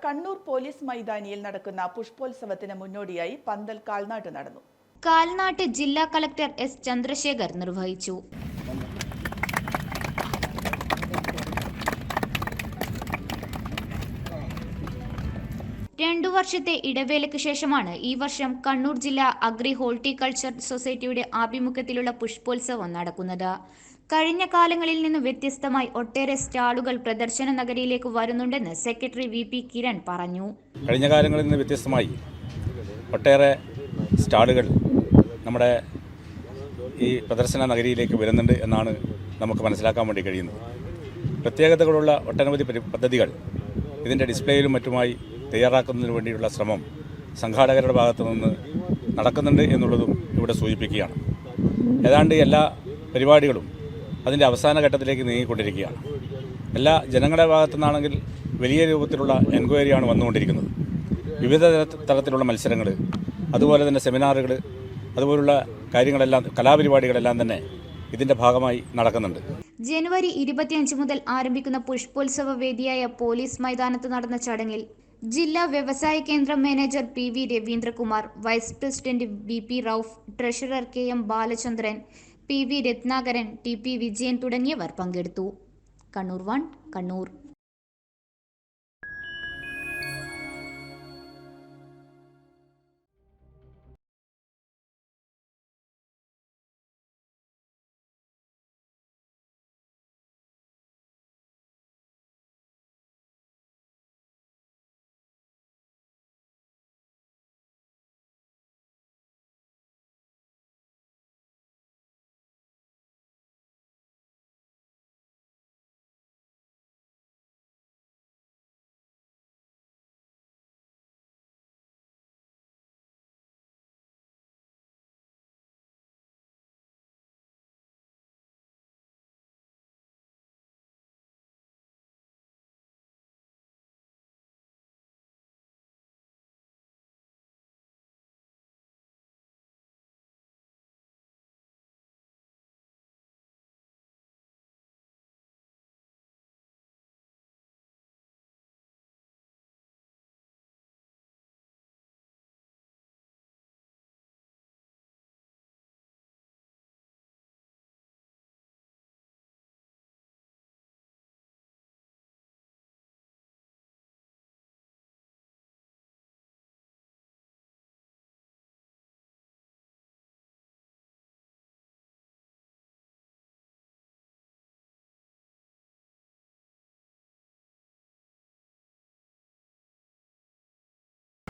Kannur police മൈതാനിയിൽ നടക്കുന്ന പുഷ്പോത്സവത്തിന് മുന്നോടിയായി പന്തൽ കാൽനാട്ട് നടന്നു. കാൽനാട്ട് ജില്ലാ കളക്ടർ എസ് ചന്ദ്രശേഖർ നിർവഹിച്ചു. രണ്ടു വർഷത്തെ ഇടവേളയ്ക്ക് ശേഷമാണ് ഈ വർഷം കണ്ണൂർ ജില്ലാ അഗ്രി ഹോർട്ടിക്കൾച്ചർ സൊസൈറ്റിയുടെ ആഭിമുഖ്യത്തിലുള്ള പുഷ്പോത്സവം നടക്കുന്നത്. കഴിഞ്ഞ കാലങ്ങളിൽ നിന്ന് വ്യത്യസ്തമായി ഒട്ടേറെ സ്റ്റാളുകൾ പ്രദർശന നഗരിയിലേക്ക് വരുന്നുണ്ടെന്ന് സെക്രട്ടറി വി.പി. കിരൺ പറഞ്ഞു. കഴിഞ്ഞ കാലങ്ങളിൽ നിന്ന് വ്യത്യസ്തമായി ഒട്ടേറെ സ്റ്റാളുകൾ നമ്മുടെ ഈ പ്രദർശന നഗരിയിലേക്ക് വരുന്നുണ്ട് എന്നാണ് നമുക്ക് മനസ്സിലാക്കാൻ വേണ്ടി കഴിയുന്നത്. പ്രത്യേകതകളുള്ള ഒട്ടനവധി പദ്ധതികൾ ഇതിൻ്റെ ഡിസ്പ്ലേയിലും മറ്റുമായി തയ്യാറാക്കുന്നതിന് വേണ്ടിയുള്ള ശ്രമം സംഘാടകരുടെ ഭാഗത്തു നിന്ന് നടക്കുന്നുണ്ട് എന്നുള്ളതും ഇവിടെ സൂചിപ്പിക്കുകയാണ്. ഏതാണ്ട് എല്ലാ പരിപാടികളും അതിൻ്റെ അവസാന ഘട്ടത്തിലേക്ക് നീങ്ങിക്കൊണ്ടിരിക്കുകയാണ്. എല്ലാ ജനങ്ങളുടെ ഭാഗത്തു നിന്നാണെങ്കിൽ വലിയ രൂപത്തിലുള്ള എൻക്വയറിയാണ് വന്നുകൊണ്ടിരിക്കുന്നത്. വിവിധ തരത്തിലുള്ള മത്സരങ്ങൾ, അതുപോലെ തന്നെ സെമിനാറുകൾ, അതുപോലുള്ള കാര്യങ്ങളെല്ലാം, കലാപരിപാടികളെല്ലാം തന്നെ ഇതിൻ്റെ ഭാഗമായി നടക്കുന്നുണ്ട്. ജനുവരി 25 മുതൽ ആരംഭിക്കുന്ന പുഷ്പോത്സവ വേദിയായ പോലീസ് മൈതാനത്ത് നടന്ന ചടങ്ങിൽ ജില്ലാ വ്യവസായ കേന്ദ്രം manager P V. Raveendrakumar, vice president B P. Rauf, treasurer K M. Balachandran, P V. Ratnakaran, T P. Vijayan തുടങ്ങിയവർ പങ്കെടുത്തു. കണ്ണൂർ 1 കണ്ണൂർ.